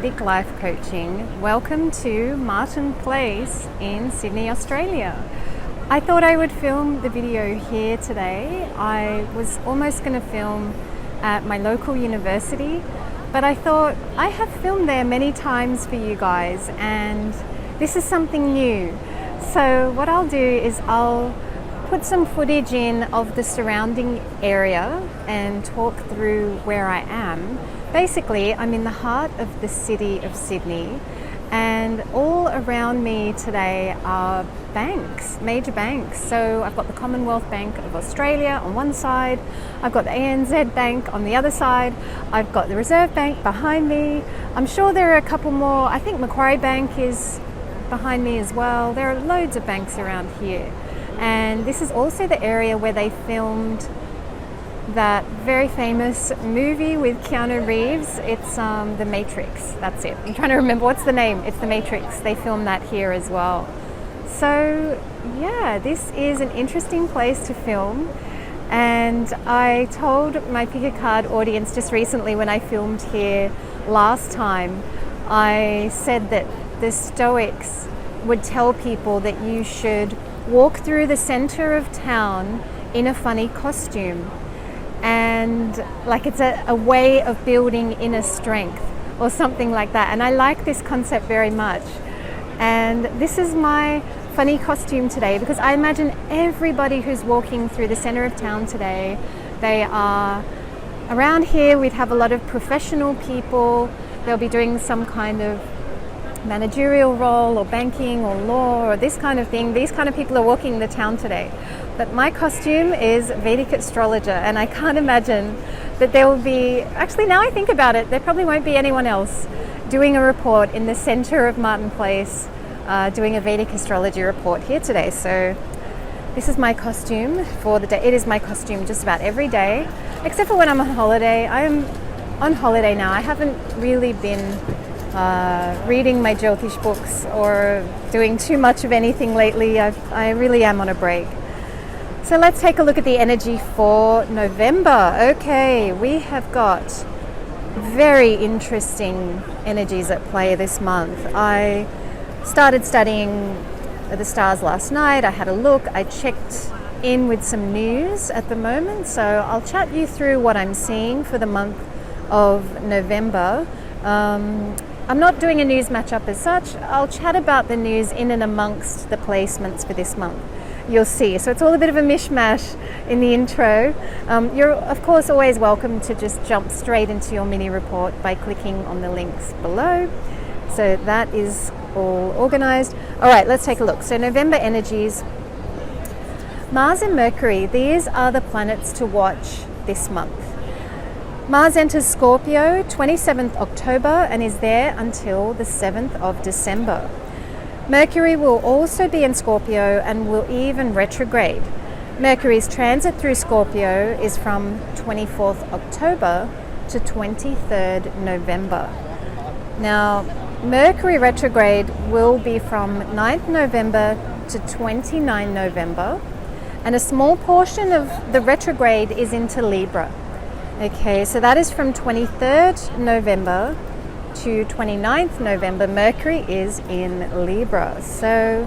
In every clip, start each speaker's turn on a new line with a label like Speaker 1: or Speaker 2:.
Speaker 1: Vedic Life Coaching. Welcome to Martin Place in Sydney, Australia. I thought I would film the video here today. I was almost going to film at my local university, but I thought I have filmed there many times for you guys and this is something new. So what I'll do is I'll put some footage in of the surrounding area and talk through where I am. Basically, I'm in the heart of the city of Sydney, and all around me today are banks, major banks. So I've got the Commonwealth Bank of Australia on one side, I've got the ANZ Bank on the other side, I've got the Reserve Bank behind me. I'm sure there are a couple more. I think Macquarie Bank is behind me as well. There are loads of banks around here. And this is also the area where they filmed that very famous movie with Keanu Reeves. It's The Matrix. That's it. I'm trying to remember what's the name. It's The Matrix. They filmed that here as well. So yeah, this is an interesting place to film. And I told my Pick a Card audience just recently when I filmed here last time, I said that the Stoics would tell people that you should walk through the center of town in a funny costume. And like it's a way of building inner strength or something like that. And I like this concept very much. And this is my funny costume today because I imagine everybody who's walking through the center of town today, they are around here. We'd have a lot of professional people. They'll be doing some kind of managerial role or banking or law or this kind of thing. These kind of people are walking the town today. But my costume is Vedic Astrologer, and I can't imagine that there will be, actually now I think about it, there probably won't be anyone else doing a report in the center of Martin Place, doing a Vedic Astrology report here today. So this is my costume for the day. It is my costume just about every day, except for when I'm on holiday. I am on holiday now. I haven't really been reading my Jyotish books or doing too much of anything lately. I really am on a break. So let's take a look at the energy for November. Okay, we have got very interesting energies at play this month. I started studying the stars last night. I had a look. I checked in with some news at the moment. So I'll chat you through what I'm seeing for the month of November. I'm not doing a news matchup as such. I'll chat about the news in and amongst the placements for this month. You'll see. So it's all a bit of a mishmash in the intro. You're of course always welcome to just jump straight into your mini report by clicking on the links below. So that is all organized. All right, let's take a look. So November energies. Mars and Mercury, these are the planets to watch this month. Mars enters Scorpio 27th October and is there until the 7th of December. Mercury will also be in Scorpio and will even retrograde. Mercury's transit through Scorpio is from 24th October to 23rd November. Now, Mercury retrograde will be from 9th November to 29 November, and a small portion of the retrograde is into Libra. Okay, so that is from 23rd November to 29th November. Mercury is in Libra. So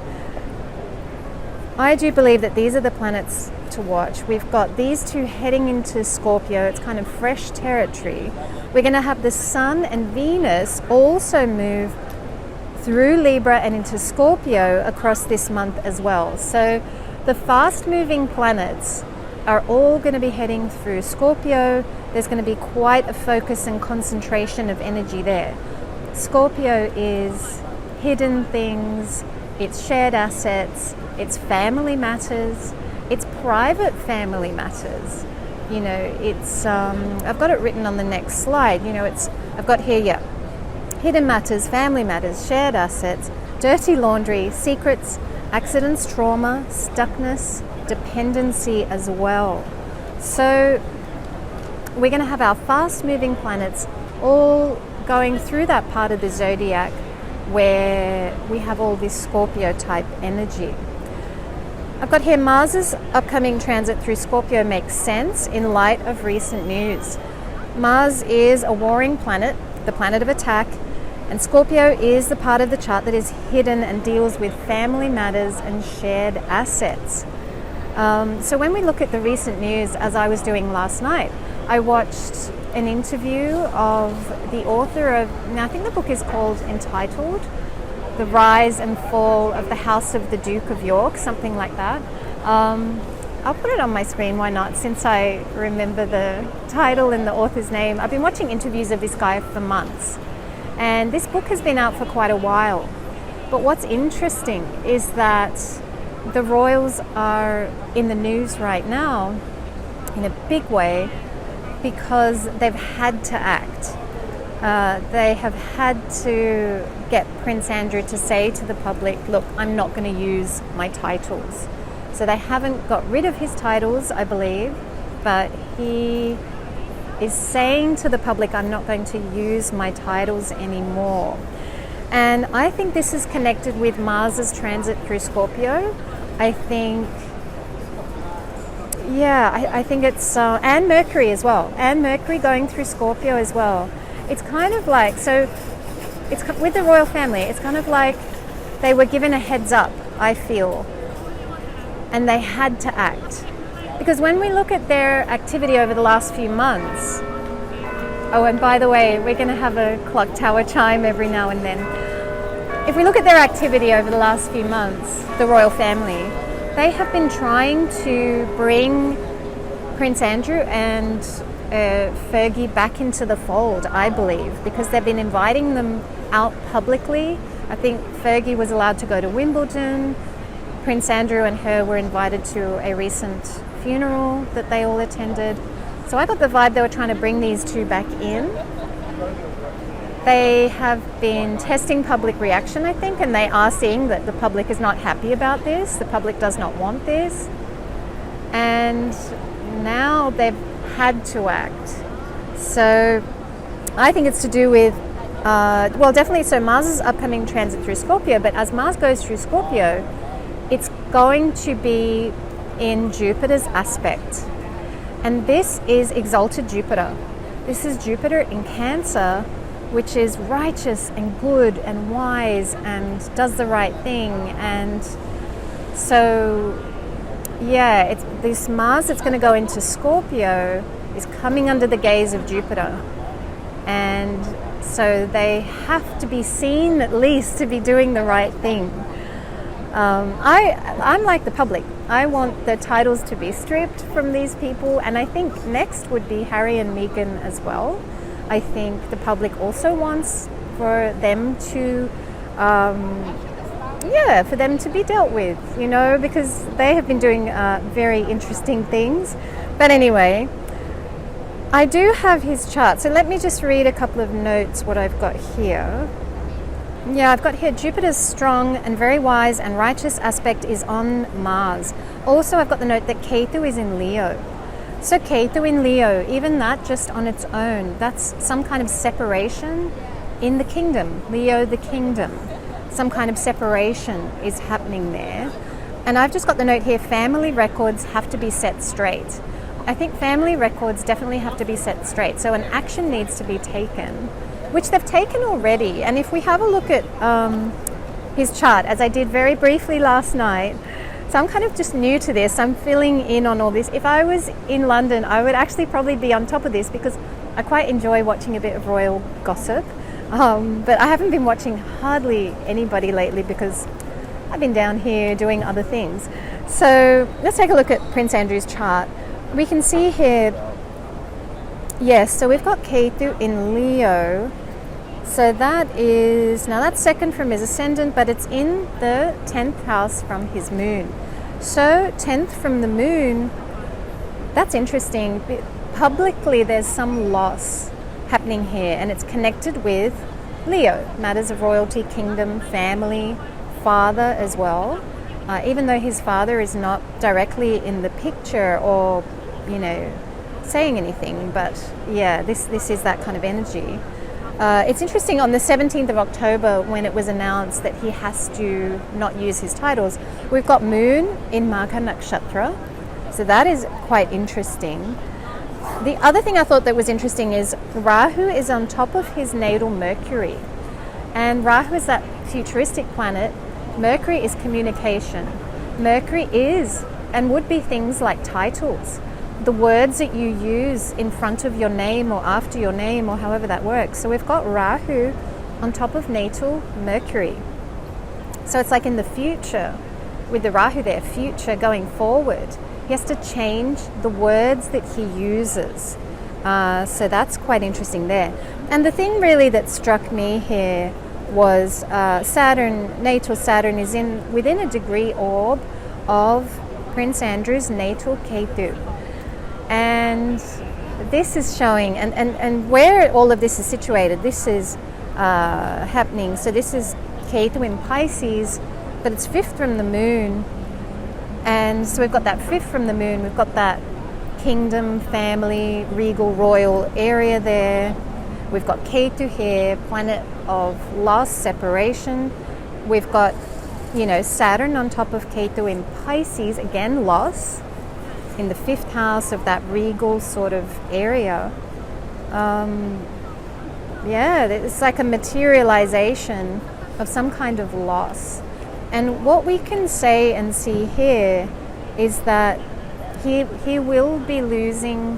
Speaker 1: I do believe that these are the planets to watch. We've got these two heading into Scorpio. It's kind of fresh territory. We're going to have the Sun and Venus also move through Libra and into Scorpio across this month as well. So the fast moving planets are all going to be heading through Scorpio. There's going to be quite a focus and concentration of energy there. Scorpio is hidden things, it's shared assets, it's family matters, it's private family matters. You know, it's, I've got it written on the next slide. You know, I've got here, yeah, hidden matters, family matters, shared assets, dirty laundry, secrets, accidents, trauma, stuckness, dependency as well. So we're going to have our fast moving planets all going through that part of the zodiac where we have all this Scorpio type energy. I've got here Mars's upcoming transit through Scorpio makes sense in light of recent news. Mars is a warring planet, the planet of attack, And Scorpio is the part of the chart that is hidden and deals with family matters and shared assets. So when we look at the recent news, as I was doing last night, I watched an interview of the author of, now I think the book is called Untitled, The Rise and Fall of the House of the Duke of York, something like that. I'll put it on my screen, why not, since I remember the title and the author's name. I've been watching interviews of this guy for months, and this book has been out for quite a while. But what's interesting is that the royals are in the news right now in a big way because they've had to act. They have had to get Prince Andrew to say to the public, look, I'm not going to use my titles. So they haven't got rid of his titles, I believe, but he is saying to the public, I'm not going to use my titles anymore. And I think this is connected with Mars's transit through Scorpio. I think it's, and Mercury as well. And Mercury going through Scorpio as well. It's kind of like, so it's with the royal family, it's kind of like they were given a heads up, I feel. And they had to act. Because when we look at their activity over the last few months, oh, and by the way, we're going to have a clock tower chime every now and then. If we look at their activity over the last few months, the royal family, they have been trying to bring Prince Andrew and Fergie back into the fold, I believe, because they've been inviting them out publicly. I think Fergie was allowed to go to Wimbledon. Prince Andrew and her were invited to a recent funeral that they all attended. So I got the vibe they were trying to bring these two back in. They have been testing public reaction, I think, and they are seeing that the public is not happy about this. The public does not want this. And now they've had to act. So I think it's to do with, definitely, so Mars's upcoming transit through Scorpio, but as Mars goes through Scorpio, it's going to be in Jupiter's aspect. And this is exalted Jupiter. This is Jupiter in Cancer, which is righteous and good and wise and does the right thing. And so, yeah, it's this Mars that's going to go into Scorpio is coming under the gaze of Jupiter. And so they have to be seen at least to be doing the right thing. I'm like the public. I want the titles to be stripped from these people, and I think next would be Harry and Meghan as well. I think the public also wants for them to, for them to be dealt with, you know, because they have been doing very interesting things. But anyway, I do have his chart, so let me just read a couple of notes, what I've got here. Yeah, I've got here Jupiter's strong and very wise and righteous aspect is on Mars. Also, I've got the note that Ketu is in Leo. So Ketu in Leo, even that just on its own, that's some kind of separation in the kingdom. Leo, the kingdom. Some kind of separation is happening there. And I've just got the note here, family records have to be set straight. I think family records definitely have to be set straight. So an action needs to be taken, which they've taken already. And if we have a look at his chart, as I did very briefly last night, so I'm kind of just new to this, I'm filling in on all this. If I was in London, I would actually probably be on top of this because I quite enjoy watching a bit of royal gossip. But I haven't been watching hardly anybody lately because I've been down here doing other things. So let's take a look at Prince Andrew's chart. We can see here, yes, so we've got Ketu in Leo. So that is, now that's second from his ascendant, but it's in the 10th house from his moon. So 10th from the moon, that's interesting. Publicly, there's some loss happening here, and it's connected with Leo, matters of royalty, kingdom, family, father as well. Even though his father is not directly in the picture or, you know, saying anything, but yeah, this is that kind of energy. It's interesting, on the 17th of October, when it was announced that he has to not use his titles, we've got Moon in Magha Nakshatra, so that is quite interesting. The other thing I thought that was interesting is Rahu is on top of his natal Mercury, And Rahu is that futuristic planet. Mercury is communication. Mercury is and would be things like titles, the words that you use in front of your name or after your name, or however that works. So we've got Rahu on top of natal Mercury. So it's like in the future, with the Rahu there, future going forward, he has to change the words that he uses. So that's quite interesting there. And the thing really that struck me here was Saturn, natal Saturn is within a degree orb of Prince Andrew's natal Ketu. And this is showing, and where all of this is situated, this is happening. So this is Ketu in Pisces, but it's fifth from the moon. And so we've got that fifth from the moon, we've got that kingdom, family, regal, royal area there. We've got Ketu here, planet of loss, separation. We've got, Saturn on top of Ketu in Pisces, again, loss, in the fifth house of that regal sort of area. It's like a materialization of some kind of loss. And what we can say and see here is that he will be losing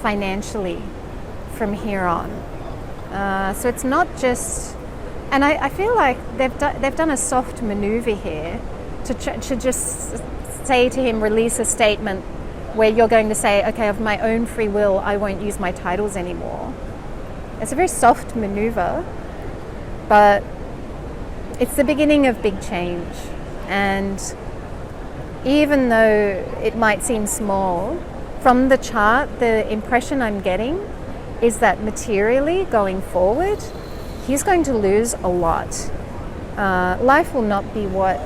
Speaker 1: financially from here on. So it's not just, and I feel like they've done a soft maneuver here to just say to him, release a statement where you're going to say, okay, of my own free will, I won't use my titles anymore. It's a very soft maneuver, but it's the beginning of big change. And even though it might seem small, from the chart, the impression I'm getting is that materially going forward, he's going to lose a lot. Life will not be what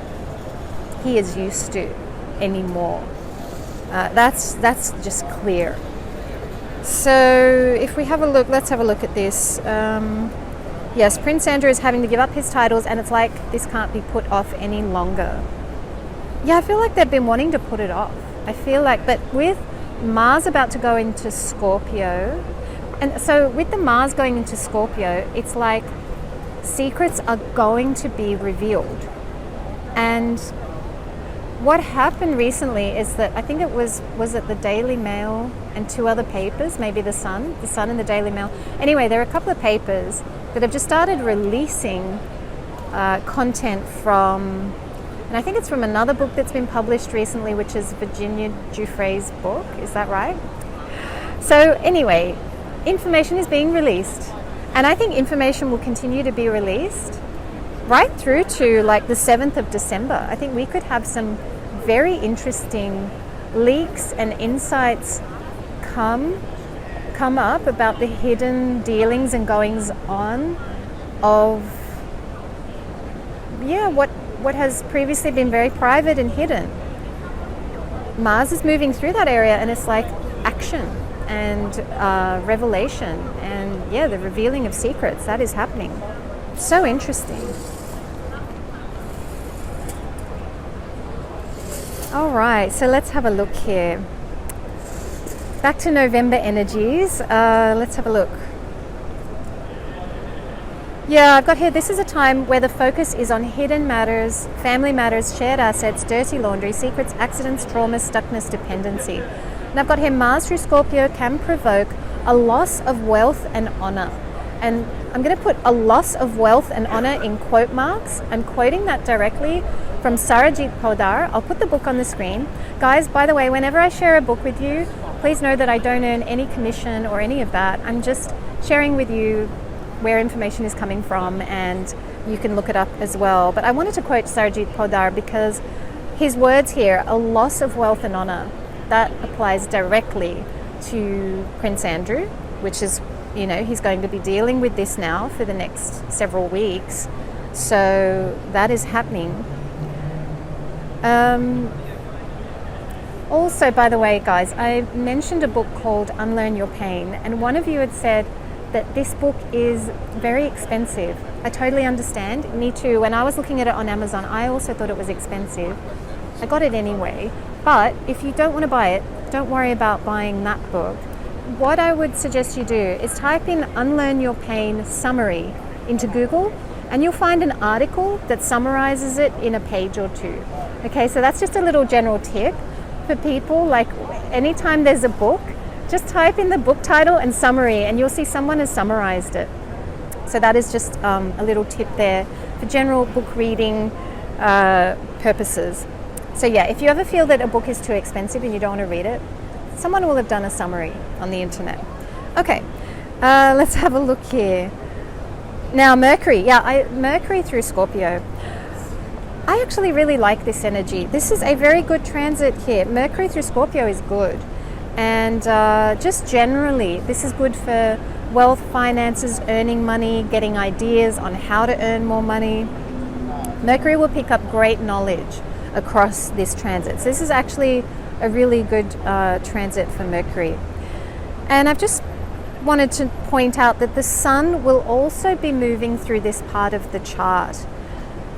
Speaker 1: he is used to anymore. That's just clear. So if we have a look, let's have a look at this. Yes, Prince Andrew is having to give up his titles, and it's like this can't be put off any longer. Yeah, I feel like they've been wanting to put it off. I feel like, but with Mars about to go into Scorpio, and so with the Mars going into Scorpio, it's like secrets are going to be revealed. And what happened recently is that I think it was it the Daily Mail and two other papers, maybe the Sun and the Daily Mail. Anyway, there are a couple of papers that have just started releasing content from, and I think it's from another book that's been published recently, which is Virginia Giuffre's book. Is that right? So anyway, information is being released, and I think information will continue to be released right through to like the 7th of December. I think we could have some very interesting leaks and insights come up about the hidden dealings and goings on of what has previously been very private and hidden. Mars is moving through that area, and it's like action and revelation and the revealing of secrets that is happening. So interesting. All right, so let's have a look here. Back to November energies. Let's have a look. Yeah, I've got here, this is a time where the focus is on hidden matters, family matters, shared assets, dirty laundry, secrets, accidents, trauma, stuckness, dependency. And I've got here, Mars through Scorpio can provoke a loss of wealth and honor. And I'm going to put a loss of wealth and honor in quote marks. I'm quoting that directly from Sarajit Podar. I'll put the book on the screen. Guys, by the way, whenever I share a book with you, please know that I don't earn any commission or any of that. I'm just sharing with you where information is coming from, and you can look it up as well. But I wanted to quote Sarajit Podar because his words here, a loss of wealth and honor, that applies directly to Prince Andrew, which is, he's going to be dealing with this now for the next several weeks. So that is happening. Also, by the way, guys, I mentioned a book called Unlearn Your Pain, and one of you had said that this book is very expensive. I totally understand. Me too. When I was looking at it on Amazon, I also thought it was expensive. I got it anyway. But if you don't want to buy it, don't worry about buying that book. What I would suggest you do is type in Unlearn Your Pain summary into Google, and you'll find an article that summarizes it in a page or two. Okay, so that's just a little general tip for people. Like anytime there's a book, just type in the book title and summary, and you'll see someone has summarized it. So that is just a little tip there for general book reading purposes. So yeah, if you ever feel that a book is too expensive and you don't want to read it, someone will have done a summary on the internet. Okay, let's have a look here. Now Mercury, Mercury through Scorpio. I actually really like this energy. This is a very good transit here. Mercury through Scorpio is good. And just generally, this is good for wealth, finances, earning money, getting ideas on how to earn more money. Mercury will pick up great knowledge across this transit. So this is actually a really good transit for Mercury. And I've just wanted to point out that the Sun will also be moving through this part of the chart.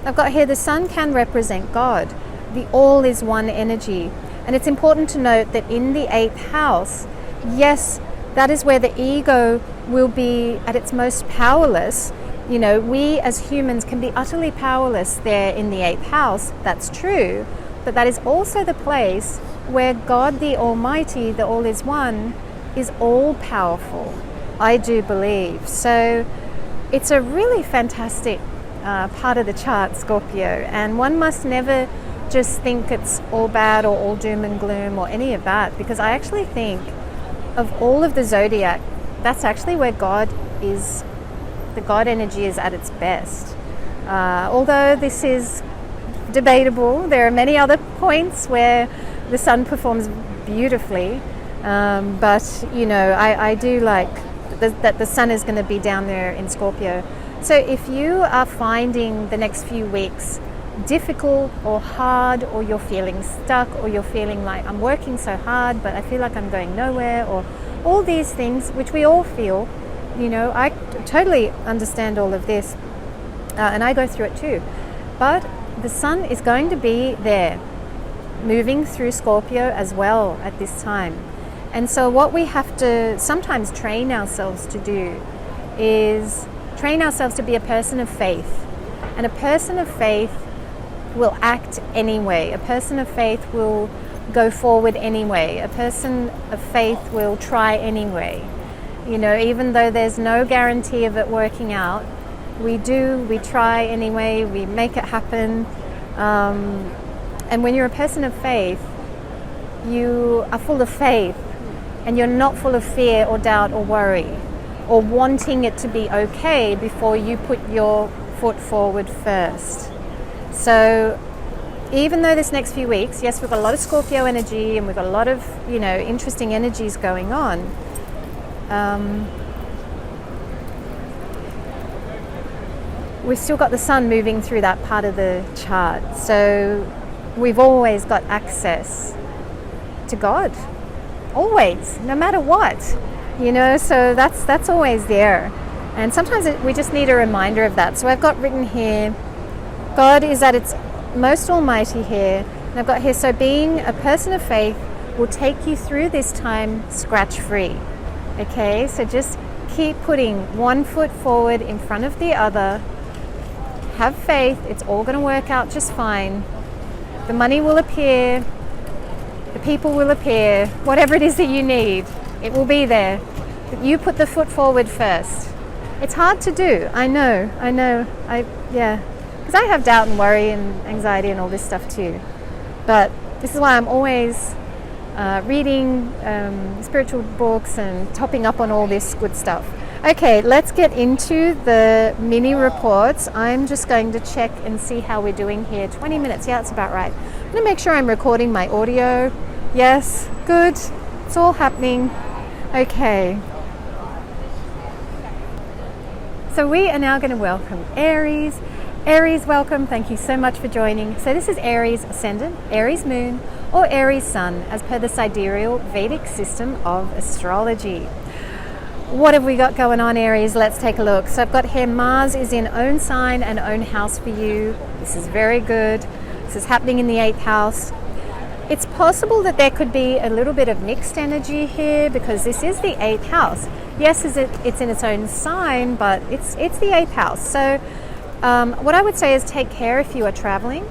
Speaker 1: I've got here, the Sun can represent God, the all is one energy. And it's important to note that in the 8th house, yes, that is where the ego will be at its most powerless. You know, we as humans can be utterly powerless there in the 8th house. That's true. But that is also the place where God, the Almighty, the all is one, is all powerful. I do believe. So it's a really fantastic part of the chart, Scorpio. And one must never just think it's all bad or all doom and gloom or any of that, because I actually think of all of the zodiac, that's actually where God is, the God energy is at its best. Although this is debatable, there are many other points where the Sun performs beautifully, but you know, I do like that the Sun is going to be down there in Scorpio. So if you are finding the next few weeks difficult or hard, or you're feeling stuck, or you're feeling like I'm working so hard but I feel like I'm going nowhere, or all these things which we all feel, you know, I totally understand all of this, and I go through it too. But the Sun is going to be there moving through Scorpio as well at this time. And so what we have to sometimes train ourselves to do is train ourselves to be a person of faith. And a person of faith will act anyway. A person of faith will go forward anyway. A person of faith will try anyway. You know, even though there's no guarantee of it working out, we try anyway, we make it happen. And when you're a person of faith, you are full of faith, and you're not full of fear or doubt or worry, or wanting it to be okay before you put your foot forward first. So even though this next few weeks, yes, we've got a lot of Scorpio energy and we've got a lot of, you know, interesting energies going on, we've still got the Sun moving through that part of the chart. So we've always got access to God, always, no matter what, you know, so that's always there. And sometimes we just need a reminder of that. So I've got written here, God is at its most almighty here. And I've got here, so being a person of faith will take you through this time scratch-free. Okay, so just keep putting one foot forward in front of the other. Have faith, it's all going to work out just fine. The money will appear, the people will appear, whatever it is that you need, it will be there. But you put the foot forward first. It's hard to do, I know, because I have doubt and worry and anxiety and all this stuff too. But this is why I'm always reading spiritual books and topping up on all this good stuff. Okay, let's get into the mini reports. I'm just going to check and see how we're doing here. 20 minutes, yeah, that's about right. I'm going to make sure I'm recording my audio. Yes, good, it's all happening. Okay. So we are now going to welcome Aries. Aries, welcome. Thank you so much for joining. So this is Aries Ascendant, Aries Moon, or Aries Sun, as per the sidereal Vedic system of astrology. What have we got going on, Aries? Let's take a look. So I've got here Mars is in own sign and own house for you. This is very good. This is happening in the 8th house. It's possible that there could be a little bit of mixed energy here because this is the 8th house. Yes, it's in its own sign, but it's the 8th house. So What I would say is take care if you are traveling.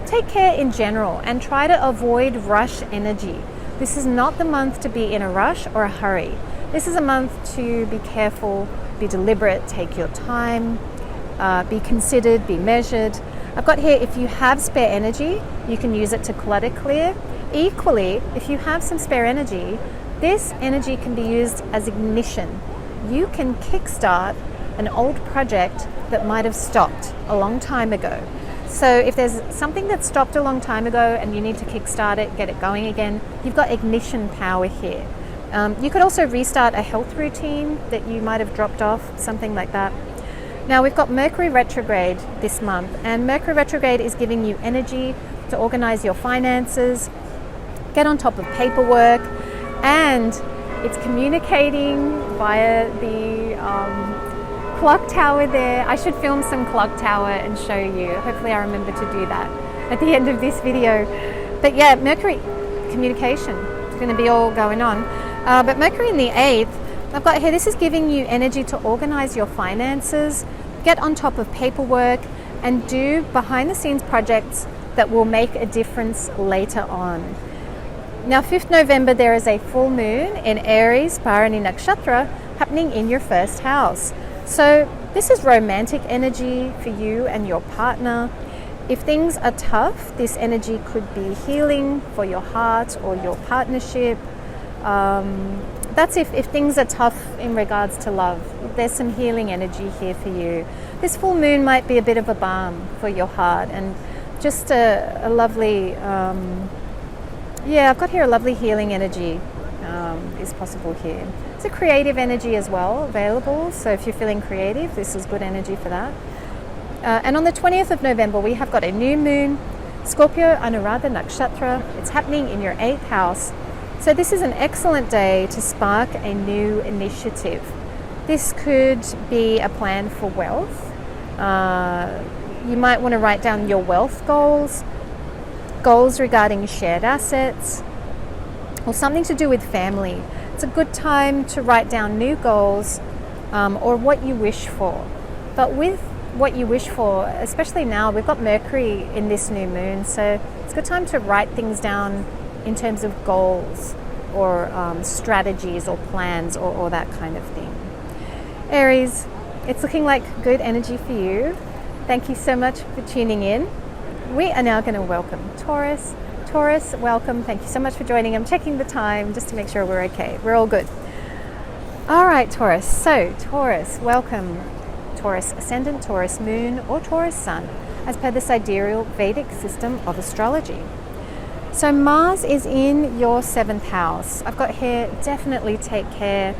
Speaker 1: Take care in general and try to avoid rush energy. This is not the month to be in a rush or a hurry. This is a month to be careful, be deliberate, take your time, be considered, be measured. I've got here, if you have spare energy, you can use it to clutter clear. Equally, if you have some spare energy, this energy can be used as ignition. You can kickstart an old project that might have stopped a long time ago. So if there's something that stopped a long time ago and you need to kickstart it, get it going again, you've got ignition power here. You could also restart a health routine that you might have dropped off, something like that. Now we've got Mercury Retrograde this month, and Mercury Retrograde is giving you energy to organize your finances, get on top of paperwork, and it's communicating via the clock tower there. I should film some clock tower and show you. Hopefully I remember to do that at the end of this video. But yeah, Mercury communication is going to be all going on. But Mercury in the 8th, I've got here, this is giving you energy to organize your finances, get on top of paperwork, and do behind the scenes projects that will make a difference later on. Now 5th November, there is a full moon in Aries, Bharani Nakshatra, happening in your first house. So this is romantic energy for you and your partner. If things are tough, this energy could be healing for your heart or your partnership. That's if things are tough in regards to love. There's some healing energy here for you. This full moon might be a bit of a balm for your heart, and just a lovely, I've got here a lovely healing energy is possible here. It's a creative energy as well available, so if you're feeling creative, this is good energy for that. And on the 20th of November, we have got a new moon, Scorpio Anuradha Nakshatra. It's happening in your 8th house. So this is an excellent day to spark a new initiative. This could be a plan for wealth. You might want to write down your wealth goals regarding shared assets, or something to do with family. It's a good time to write down new goals or what you wish for. But with what you wish for, especially now, we've got Mercury in this new moon, so it's a good time to write things down in terms of goals or strategies or plans or that kind of thing. Aries, it's looking like good energy for you. Thank you so much for tuning in. We are now going to welcome Taurus. Taurus, welcome. Thank you so much for joining. I'm checking the time just to make sure we're okay. We're all good. All right, Taurus. So, Taurus, welcome. Taurus Ascendant, Taurus Moon, or Taurus Sun, as per the sidereal Vedic system of astrology. So Mars is in your 7th house. I've got here, definitely take care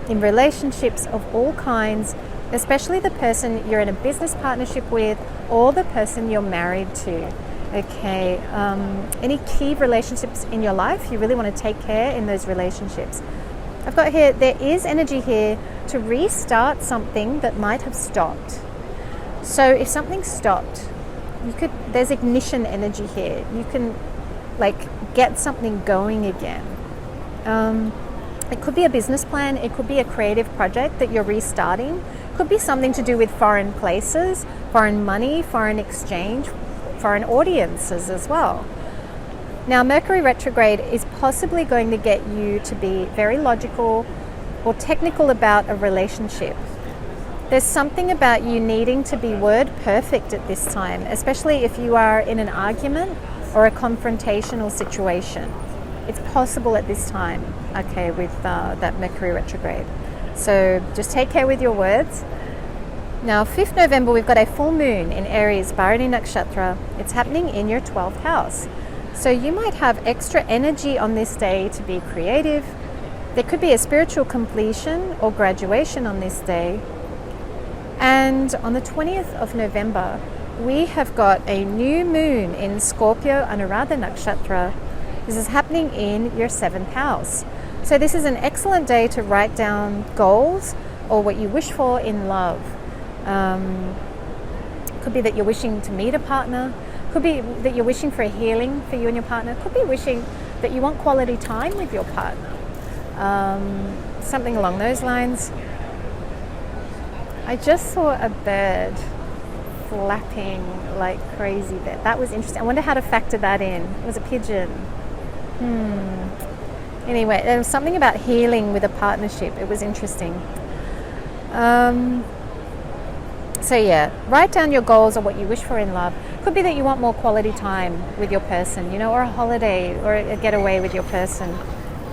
Speaker 1: in relationships of all kinds, especially the person you're in a business partnership with or the person you're married to. Okay, any key relationships in your life, you really want to take care in those relationships. I've got here, there is energy here to restart something that might have stopped. So if something stopped, there's ignition energy here. You can get something going again. It could be a business plan, it could be a creative project that you're restarting, it could be something to do with foreign places, foreign money, foreign exchange, foreign audiences as well. Now, Mercury retrograde is possibly going to get you to be very logical or technical about a relationship. There's something about you needing to be word perfect at this time, especially if you are in an argument or a confrontational situation. It's possible at this time, okay, with that Mercury retrograde. So just take care with your words. Now, 5th November, we've got a full moon in Aries, Bharani Nakshatra. It's happening in your 12th house. So you might have extra energy on this day to be creative. There could be a spiritual completion or graduation on this day. And on the 20th of November, we have got a new moon in Scorpio Anuradha Nakshatra. This is happening in your 7th house. So this is an excellent day to write down goals or what you wish for in love. Could be that you're wishing to meet a partner. Could be that you're wishing for a healing for you and your partner. Could be wishing that you want quality time with your partner. Something along those lines. I just saw a bird flapping like crazy there. That was interesting. I wonder how to factor that in. It was a pigeon. Anyway, there was something about healing with a partnership. It was interesting. So yeah, write down your goals or what you wish for in love. Could be that you want more quality time with your person, or a holiday or a getaway with your person.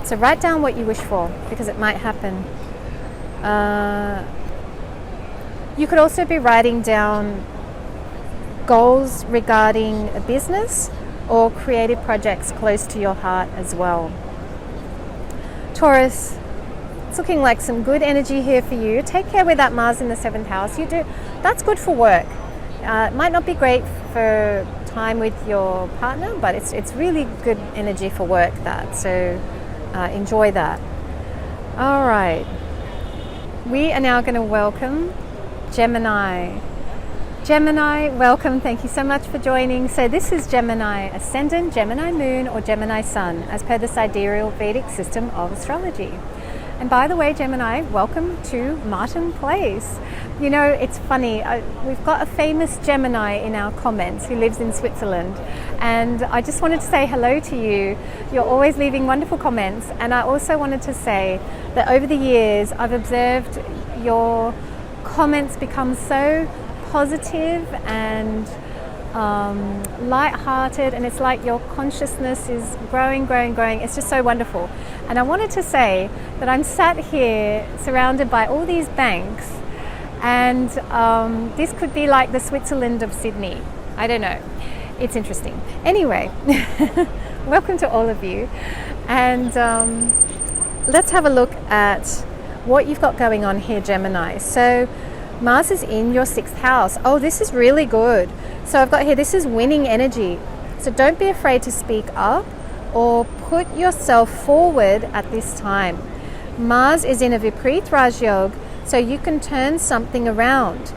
Speaker 1: So write down what you wish for, because it might happen. You could also be writing down goals regarding a business or creative projects close to your heart as well. Taurus, it's looking like some good energy here for you. Take care with that Mars in the 7th house. That's good for work. It might not be great for time with your partner, but it's really good energy for work, so enjoy that. All right. We are now going to welcome Gemini. Gemini, welcome. Thank you so much for joining. So this is Gemini Ascendant, Gemini Moon, or Gemini Sun, as per the sidereal Vedic system of astrology. And by the way, Gemini, welcome to Martin Place. It's funny. We've got a famous Gemini in our comments who lives in Switzerland. And I just wanted to say hello to you. You're always leaving wonderful comments. And I also wanted to say that over the years, I've observed your comments become so positive and light-hearted, and it's like your consciousness is growing. It's just so wonderful. And I wanted to say that I'm sat here surrounded by all these banks, and this could be like the Switzerland of Sydney. I don't know. It's interesting. Anyway, welcome to all of you. And let's have a look at what you've got going on here, Gemini. So Mars is in your 6th house. Oh, this is really good. So I've got here, this is winning energy. So don't be afraid to speak up or put yourself forward at this time. Mars is in a Viparit Raj Yoga, so you can turn something around.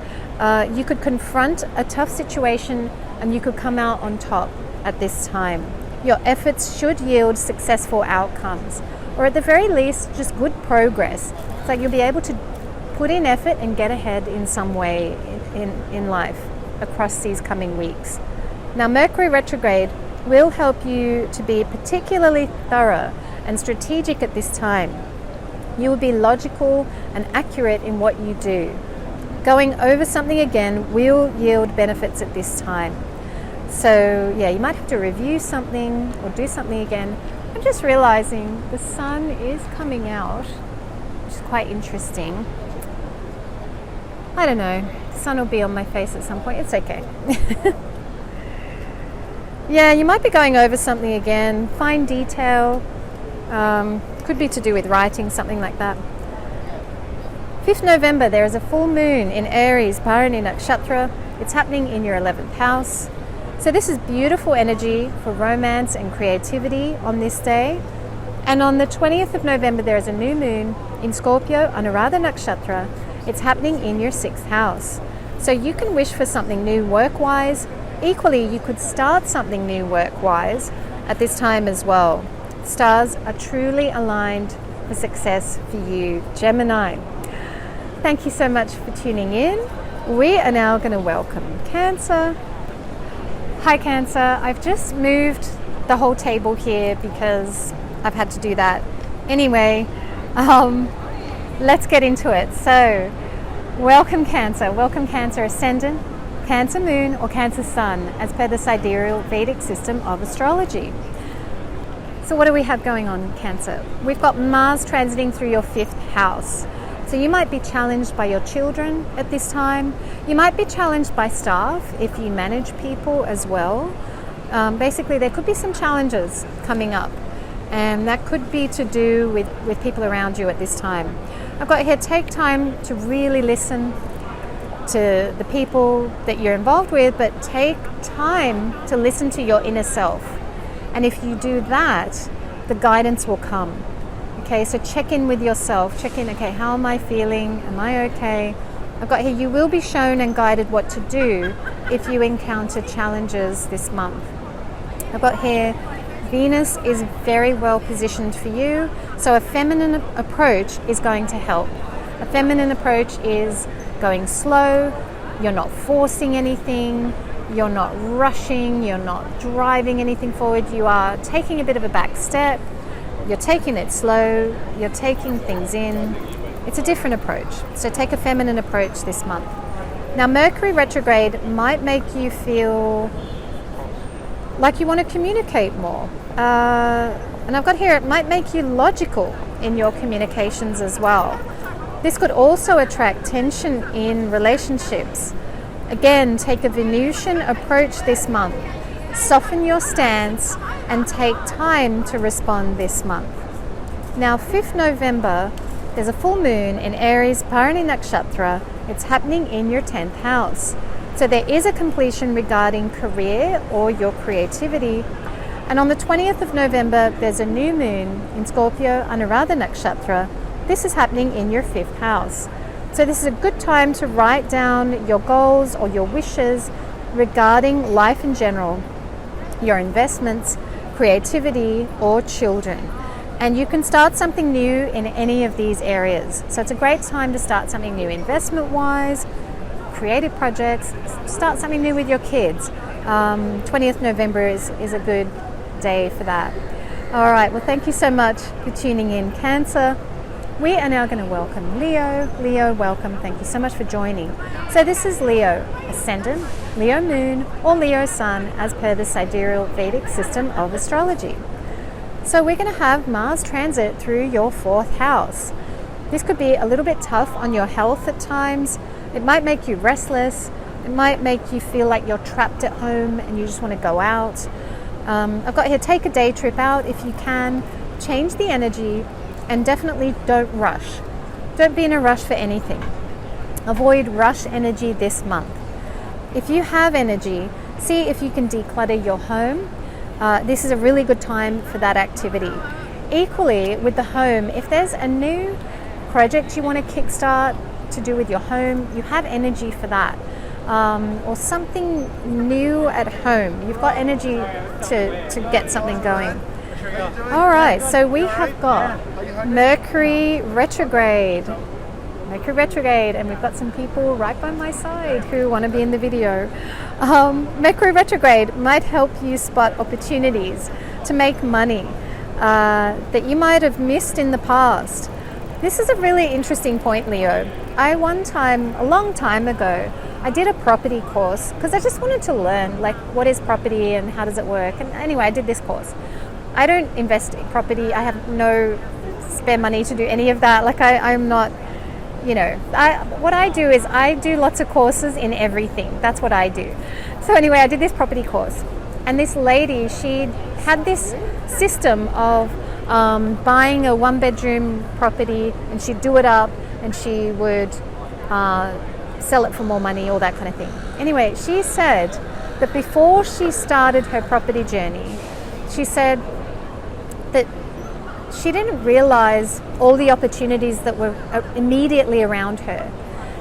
Speaker 1: You could confront a tough situation and you could come out on top at this time. Your efforts should yield successful outcomes, or at the very least, just good progress. It's like you'll be able to put in effort and get ahead in some way in life across these coming weeks. Now, Mercury Retrograde will help you to be particularly thorough and strategic at this time. You will be logical and accurate in what you do. Going over something again will yield benefits at this time. So yeah, you might have to review something or do something again. I'm just realizing the sun is coming out, which is quite interesting. I don't know, the sun will be on my face at some point. It's okay. Yeah, you might be going over something again, fine detail, could be to do with writing, something like that. 5th November, there is a full moon in Aries, Bharani Nakshatra. It's happening in your 11th house. So this is beautiful energy for romance and creativity on this day. And on the 20th of November, there is a new moon in Scorpio, Anuradha Nakshatra. It's happening in your 6th house. So you can wish for something new work-wise. Equally, you could start something new work-wise at this time as well. Stars are truly aligned for success for you, Gemini. Thank you so much for tuning in. We are now going to welcome Cancer. Hi Cancer, I've just moved the whole table here because I've had to do that. Anyway, let's get into it. So, welcome Cancer Ascendant, Cancer Moon, or Cancer Sun, as per the sidereal Vedic system of astrology. So what do we have going on, Cancer? We've got Mars transiting through your 5th house. So you might be challenged by your children at this time. You might be challenged by staff if you manage people as well. Basically, there could be some challenges coming up, and that could be to do with people around you at this time. I've got here, take time to really listen to the people that you're involved with, but take time to listen to your inner self. And if you do that, the guidance will come. Okay, so check in with yourself. Check in, okay, how am I feeling? Am I okay? I've got here, you will be shown and guided what to do if you encounter challenges this month. I've got here, Venus is very well positioned for you. So a feminine approach is going to help. A feminine approach is going slow, You're not forcing anything. You're not rushing. You're not driving anything forward. You are taking a bit of a back step. You're taking it slow. You're taking things in. It's a different approach. So take a feminine approach this month. Now, Mercury retrograde might make you feel like you want to communicate more. And I've got here, it might make you logical in your communications as well. This could also attract tension in relationships. Again, take a Venusian approach this month. Soften your stance and take time to respond this month. Now, 5th November, there's a full moon in Aries, Bharani Nakshatra. It's happening in your 10th house. So there is a completion regarding career or your creativity. And on the 20th of November, there's a new moon in Scorpio, Anuradha Nakshatra. This is happening in your 5th house. So this is a good time to write down your goals or your wishes regarding life in general, your investments, creativity, or children. And you can start something new in any of these areas. So it's a great time to start something new investment-wise, creative projects, start something new with your kids. 20th November is a good day for that. All right, well, thank you so much for tuning in, Cancer. We are now going to welcome Leo. Leo, welcome. Thank you so much for joining. So this is Leo Ascendant, Leo Moon, or Leo Sun, as per the sidereal Vedic system of astrology. So we're going to have Mars transit through your 4th house. This could be a little bit tough on your health at times. It might make you restless. It might make you feel like you're trapped at home and you just want to go out. I've got here, take a day trip out if you can. Change the energy and definitely don't rush. Don't be in a rush for anything. Avoid rush energy this month. If you have energy, see if you can declutter your home. This is a really good time for that activity. Equally, with the home, if there's a new project you want to kickstart to do with your home, you have energy for that. Or something new at home. You've got energy to get something going. All right, so we have got Mercury Retrograde. Mercury Retrograde, and we've got some people right by my side who want to be in the video. Mercury Retrograde might help you spot opportunities to make money that you might have missed in the past. This is a really interesting point, Leo. A long time ago, I did a property course because I just wanted to learn, like, what is property and how does it work. And anyway, I did this course. I don't invest in property. I have no spare money to do any of that. Like, I'm not, what I do is I do lots of courses in everything. That's what I do. So anyway, I did this property course. And this lady, she had this system of buying a 1-bedroom property, and she'd do it up and she would sell it for more money, all that kind of thing. Anyway, she said that before she started her property journey, she said that she didn't realize all the opportunities that were immediately around her.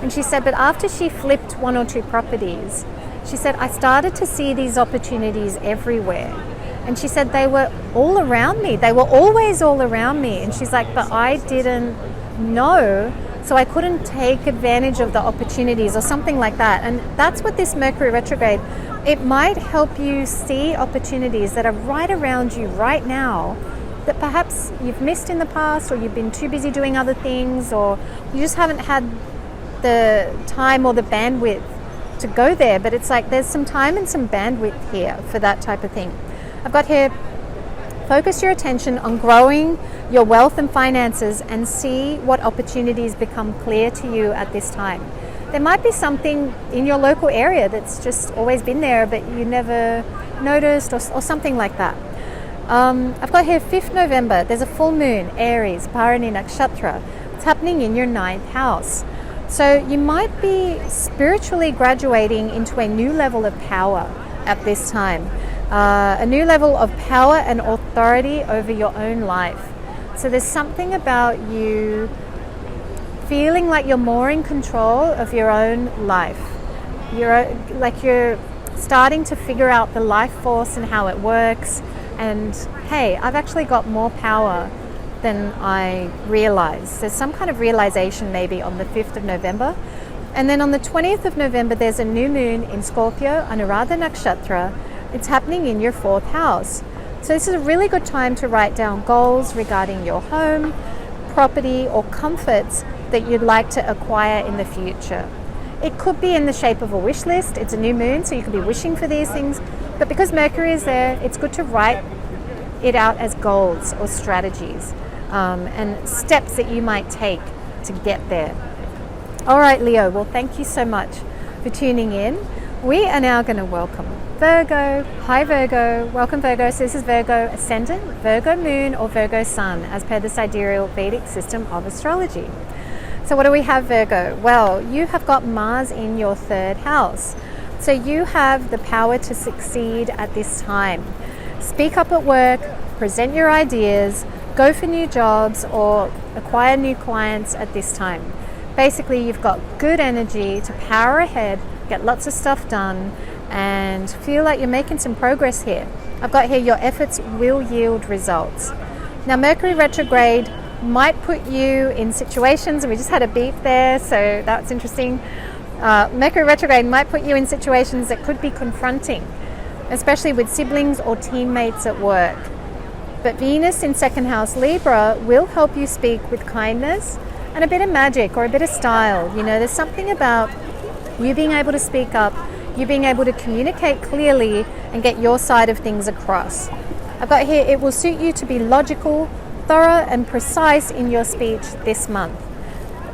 Speaker 1: And she said, but after she flipped 1 or 2 properties, she said, I started to see these opportunities everywhere. And she said, they were all around me. They were always all around me. And she's like, but I didn't know, so I couldn't take advantage of the opportunities or something like that. And that's what this Mercury retrograde, it might help you see opportunities that are right around you right now that perhaps you've missed in the past, or you've been too busy doing other things, or you just haven't had the time or the bandwidth to go there. But it's like there's some time and some bandwidth here for that type of thing. I've got here, focus your attention on growing your wealth and finances and see what opportunities become clear to you at this time. There might be something in your local area that's just always been there but you never noticed, or something like that. I've got here 5th November, there's a full moon, Aries, Bharani Nakshatra. It's happening in your 9th house. So you might be spiritually graduating into a new level of power at this time. A new level of power and authority over your own life. So there's something about you feeling like you're more in control of your own life. You're starting to figure out the life force and how it works. And hey, I've actually got more power than I realized. There's some kind of realization maybe on the 5th of November. And then on the 20th of November, there's a new moon in Scorpio, Anuradha Nakshatra. It's happening in your 4th house. So this is a really good time to write down goals regarding your home, property, or comforts that you'd like to acquire in the future. It could be in the shape of a wish list. It's a new moon, so you could be wishing for these things. But because Mercury is there, it's good to write it out as goals or strategies and steps that you might take to get there. All right, Leo, well, thank you so much for tuning in. We are now going to welcome Virgo. Hi, Virgo. Welcome, Virgo. So this is Virgo Ascendant, Virgo Moon, or Virgo Sun, as per the sidereal Vedic system of astrology. So what do we have, Virgo? Well, you have got Mars in your 3rd house. So you have the power to succeed at this time. Speak up at work, present your ideas, go for new jobs, or acquire new clients at this time. Basically, you've got good energy to power ahead, get lots of stuff done, and feel like you're making some progress here. I've got here your efforts will yield results. Now, Mercury Retrograde might put you in situations, and we just had a beep there, so that's interesting. Mercury Retrograde might put you in situations that could be confronting, especially with siblings or teammates at work. But Venus in 2nd house Libra will help you speak with kindness and a bit of magic or a bit of style. You know, there's something about you being able to speak up, you being able to communicate clearly and get your side of things across. I've got here, it will suit you to be logical, thorough and precise in your speech this month.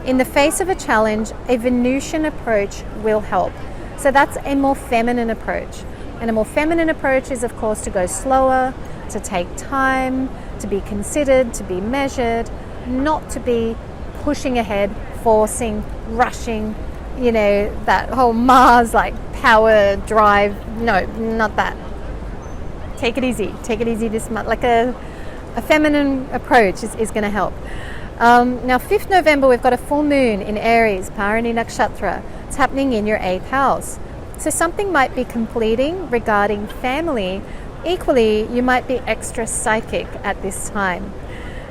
Speaker 1: In the face of a challenge, a Venusian approach will help. So that's a more feminine approach. And a more feminine approach is, of course, to go slower, to take time, to be considered, to be measured, not to be pushing ahead, forcing, rushing, you know, that whole Mars like power drive. No, not that. Take it easy this month. Like a feminine approach is going to help. Now 5th November, we've got a full moon in Aries, Parani Nakshatra. It's happening in your 8th house. So something might be completing regarding family. Equally, you might be extra psychic at this time.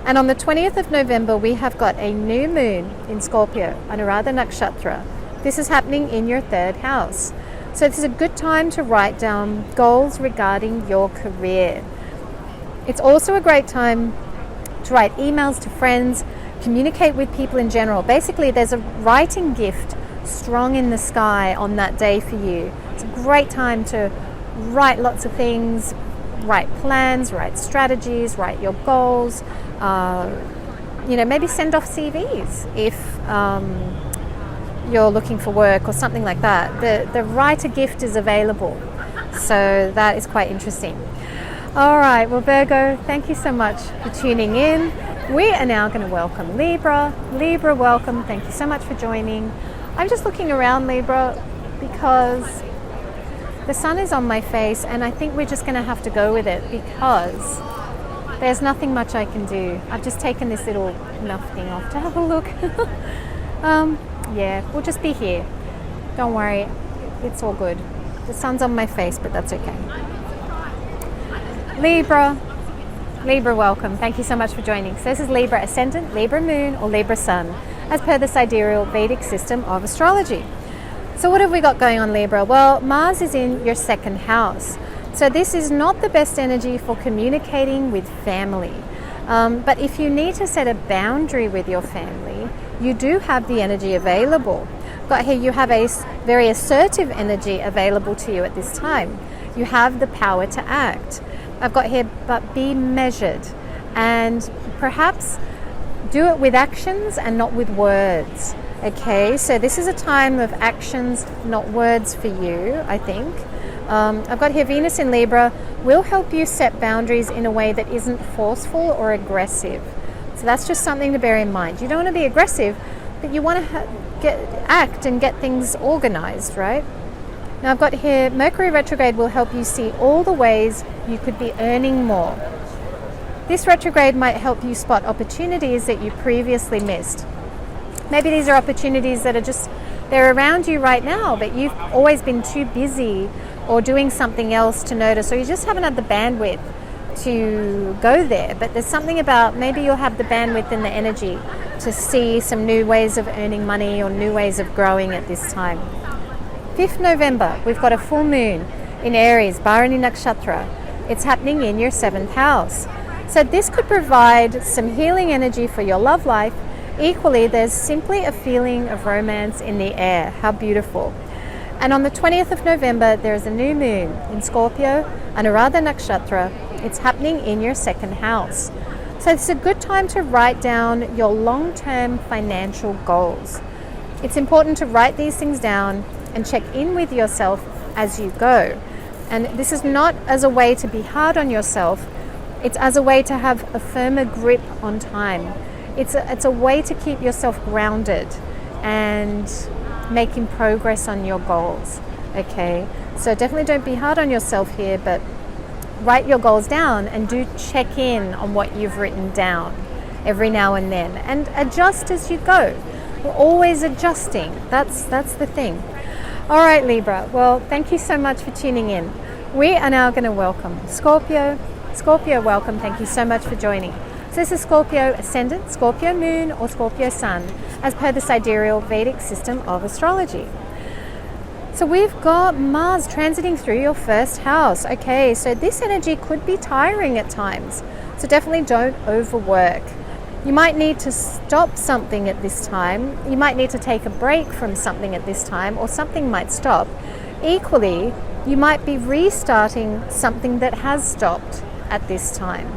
Speaker 1: And on the 20th of November, we have got a new moon in Scorpio, Anuradha Nakshatra. This is happening in your 3rd house. So this is a good time to write down goals regarding your career. It's also a great time to write emails to friends, communicate with people in general. Basically, there's a writing gift strong in the sky on that day for you. It's a great time to write lots of things, write plans, write strategies, write your goals. You know, maybe send off CVs if you're looking for work or something like that. The writer gift is available, so that is quite interesting. All right, well, Virgo, thank you so much for tuning in. We are now going to welcome Libra. Libra, welcome. Thank you so much for joining. I'm just looking around, Libra, because the sun is on my face, and I think we're just going to have to go with it because there's nothing much I can do. I've just taken this little thing off to have a look. Yeah, we'll just be here. Don't worry, it's all good. The sun's on my face, but that's okay. Libra, welcome. Thank you so much for joining. So this is Libra Ascendant, Libra Moon, or Libra Sun, as per the sidereal Vedic system of astrology. So what have we got going on, Libra? Well, Mars is in your 2nd house. So this is not the best energy for communicating with family. But if you need to set a boundary with your family, you do have the energy available. Got here, you have a very assertive energy available to you at this time. You have the power to act. I've got here, but be measured and perhaps do it with actions and not with words. Okay, so this is a time of actions, not words for you, I think. I've got here Venus in Libra will help you set boundaries in a way that isn't forceful or aggressive. So that's just something to bear in mind. You don't want to be aggressive, but you want to act and get things organized, right? Now I've got here Mercury Retrograde will help you see all the ways you could be earning more. This retrograde might help you spot opportunities that you previously missed. Maybe these are opportunities that they're around you right now, but you've always been too busy or doing something else to notice, or you just haven't had the bandwidth to go there, but there's something about maybe you'll have the bandwidth and the energy to see some new ways of earning money or new ways of growing at this time. 5th November, we've got a full moon in Aries, Bharani Nakshatra. It's happening in your 7th house. So this could provide some healing energy for your love life. Equally, there's simply a feeling of romance in the air. How beautiful. And on the 20th of November, there is a new moon in Scorpio, Anuradha Nakshatra. It's happening in your 2nd house. So it's a good time to write down your long-term financial goals. It's important to write these things down and check in with yourself as you go. And this is not as a way to be hard on yourself. It's as a way to have a firmer grip on time. It's a way to keep yourself grounded and making progress on your goals. Okay, so definitely don't be hard on yourself here, but write your goals down and do check in on what you've written down every now and then, and adjust as you go. We're always adjusting. That's the thing. All right, Libra. Well, thank you so much for tuning in. We are now going to welcome Scorpio. Scorpio, welcome. Thank you so much for joining. So this is Scorpio Ascendant, Scorpio Moon, or Scorpio Sun, as per the sidereal Vedic system of astrology. So we've got Mars transiting through your 1st house. Okay, so this energy could be tiring at times. So definitely don't overwork. You might need to stop something at this time. You might need to take a break from something at this time, or something might stop. Equally, you might be restarting something that has stopped at this time.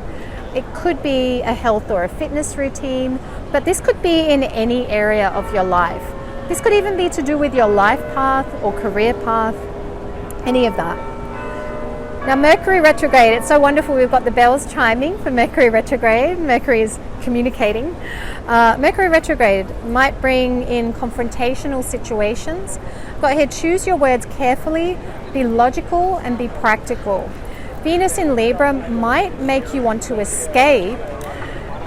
Speaker 1: It could be a health or a fitness routine, but this could be in any area of your life. This could even be to do with your life path or career path, any of that. Now, Mercury Retrograde, it's so wonderful. We've got the bells chiming for Mercury Retrograde. Mercury is communicating. Mercury Retrograde might bring in confrontational situations. Go ahead, choose your words carefully, be logical and be practical. Venus in Libra might make you want to escape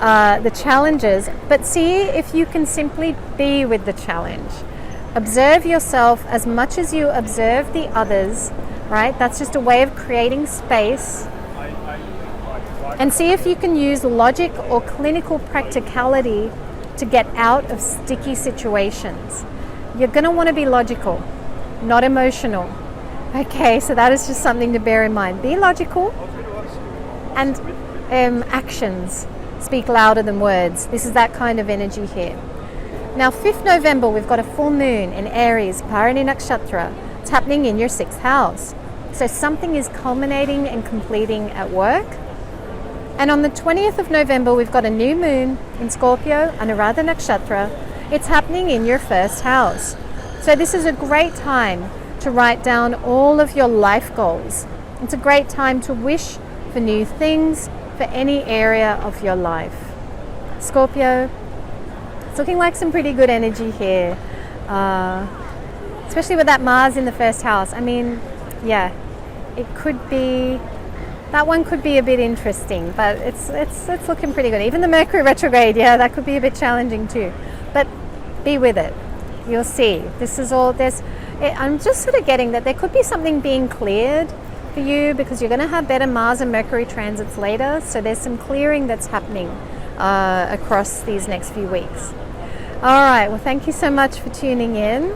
Speaker 1: the challenges, but see if you can simply be with the challenge. Observe yourself as much as you observe the others, right? That's just a way of creating space. And see if you can use logic or clinical practicality to get out of sticky situations. You're going to want to be logical, not emotional. Okay, so that is just something to bear in mind. Be logical, and actions speak louder than words. This is that kind of energy here. Now, 5th November, we've got a full moon in Aries, Bharani Nakshatra. It's happening in your 6th house. So something is culminating and completing at work. And on the 20th of November, we've got a new moon in Scorpio, Anuradha Nakshatra. It's happening in your 1st house. So this is a great time to write down all of your life goals. It's a great time to wish for new things for any area of your life. Scorpio, it's looking like some pretty good energy here, especially with that Mars in the 1st house. I mean, yeah, it could be, that one could be a bit interesting, but it's looking pretty good. Even the Mercury retrograde, yeah, that could be a bit challenging too. But be with it. You'll see. This is all, I'm just sort of getting that there could be something being cleared for you, because you're going to have better Mars and Mercury transits later. So there's some clearing that's happening across these next few weeks. All right. Well, thank you so much for tuning in.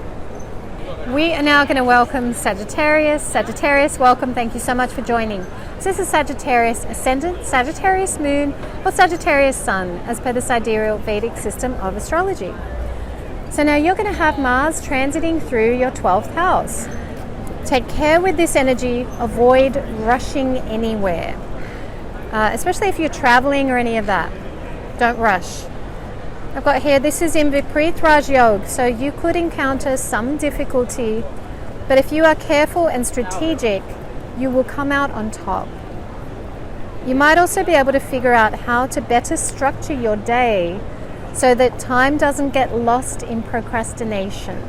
Speaker 1: We are now going to welcome Sagittarius. Sagittarius, welcome. Thank you so much for joining. So this is Sagittarius Ascendant, Sagittarius Moon, or Sagittarius Sun, as per the sidereal Vedic system of astrology. So now you're going to have Mars transiting through your 12th house. Take care with this energy. Avoid rushing anywhere, especially if you're traveling or any of that. Don't rush. I've got here, this is in Viparit Raj Yoga, so you could encounter some difficulty, but if you are careful and strategic, you will come out on top. You might also be able to figure out how to better structure your day so that time doesn't get lost in procrastination.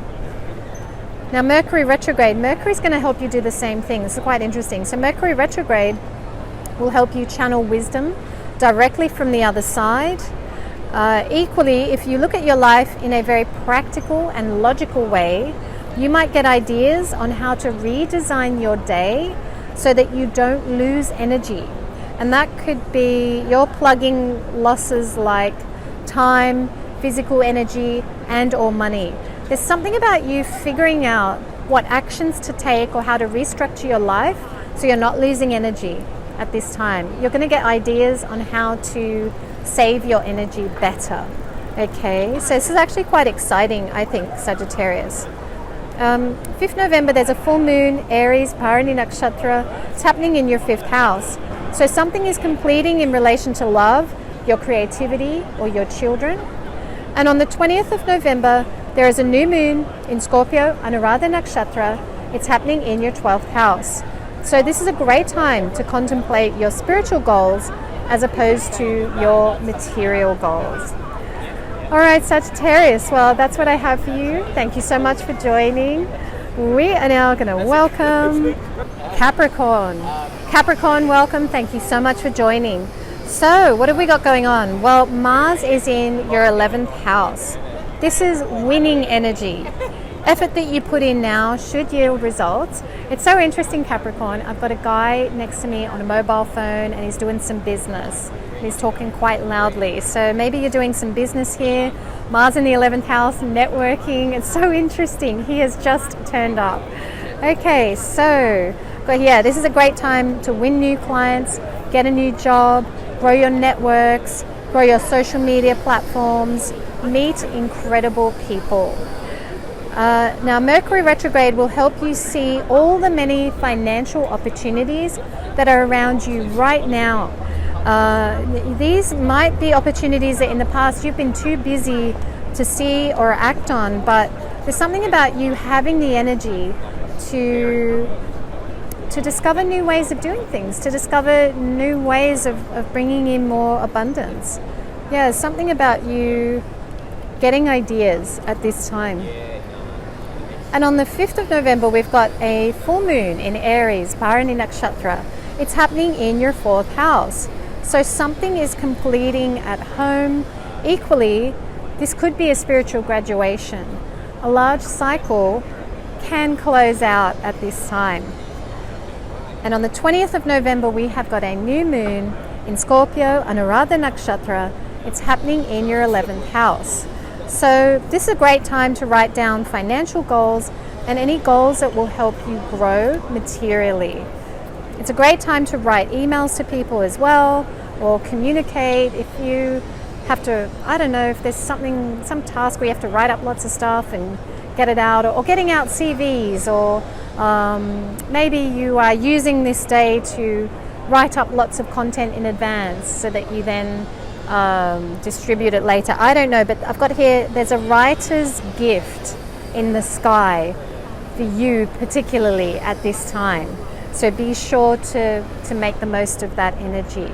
Speaker 1: Now, Mercury retrograde, Mercury's going to help you do the same thing. This is quite interesting. So Mercury retrograde will help you channel wisdom directly from the other side. Equally, if you look at your life in a very practical and logical way, you might get ideas on how to redesign your day so that you don't lose energy. And that could be you're plugging losses like time, physical energy, and or money. There's something about you figuring out what actions to take or how to restructure your life so you're not losing energy at this time. You're going to get ideas on how to save your energy better. Okay, so this is actually quite exciting, I think, Sagittarius. 5th November, there's a full moon, Aries, Parani Nakshatra. It's happening in your 5th house. So something is completing in relation to love, your creativity, or your children. And on the 20th of November, there is a new moon in Scorpio, Anuradha Nakshatra. It's happening in your 12th house. So this is a great time to contemplate your spiritual goals as opposed to your material goals. All right, Sagittarius, well, that's what I have for you. Thank you so much for joining. We are now going to welcome Capricorn. Capricorn, welcome. Thank you so much for joining. So, what have we got going on? Well, Mars is in your 11th house. This is winning energy. Effort that you put in now should yield results. It's so interesting, Capricorn. I've got a guy next to me on a mobile phone and he's doing some business. He's talking quite loudly. So maybe you're doing some business here. Mars in the 11th house, networking. It's so interesting. He has just turned up. Okay, so this is a great time to win new clients, get a new job, grow your networks, grow your social media platforms, meet incredible people. Now, Mercury Retrograde will help you see all the many financial opportunities that are around you right now. These might be opportunities that in the past you've been too busy to see or act on, but there's something about you having the energy to discover new ways of doing things, to discover new ways of bringing in more abundance. Yeah, something about you getting ideas at this time. And on the 5th of November, we've got a full moon in Aries, Parani Nakshatra. It's happening in your 4th house. So something is completing at home. Equally, this could be a spiritual graduation. A large cycle can close out at this time. And on the 20th of November, we have got a new moon in Scorpio, Anuradha Nakshatra. It's happening in your 11th house. So this is a great time to write down financial goals and any goals that will help you grow materially. It's a great time to write emails to people as well, or communicate if you have to, I don't know, if there's some task where you have to write up lots of stuff and get it out, or getting out CVs, or maybe you are using this day to write up lots of content in advance so that you then distribute it later. I don't know, but I've got here, there's a writer's gift in the sky for you particularly at this time. So be sure to make the most of that energy.